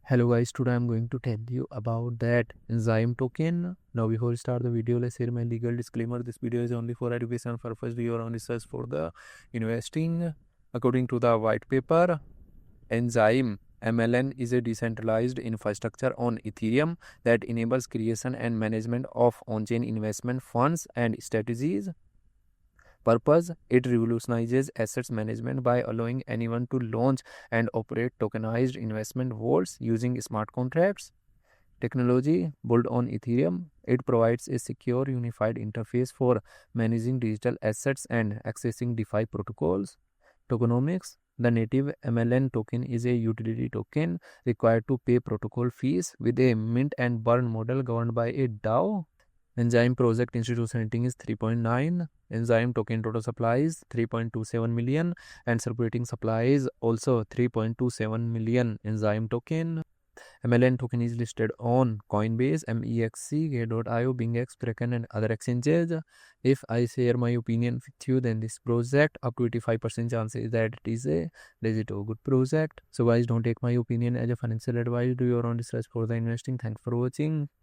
Hello guys, today I'm going to tell you about that Enzyme token. Now before we start the video, let's hear my legal disclaimer. This video is only for education purpose. Do your own research for the investing. According to the white paper, Enzyme MLN is a decentralized infrastructure on Ethereum that enables creation and management of on-chain investment funds and strategies. Purpose: it revolutionizes assets management by allowing anyone to launch and operate tokenized investment vaults using smart contracts. Technology: built on Ethereum, it provides a secure, unified interface for managing digital assets and accessing DeFi protocols. Tokenomics: the native MLN token is a utility token required to pay protocol fees with a mint and burn model governed by a DAO. Enzyme project institution rating is 3.9. Enzyme token total supply is 3.27 million and circulating supply is also 3.27 million Enzyme token. MLN token is listed on Coinbase, MEXC, Gate.io, BingX, Kraken and other exchanges. If I share my opinion with you, then this project up to 85% chances that it is a legit or good project. So guys, don't take my opinion as a financial advice. Do your own research for the investing. Thanks for watching.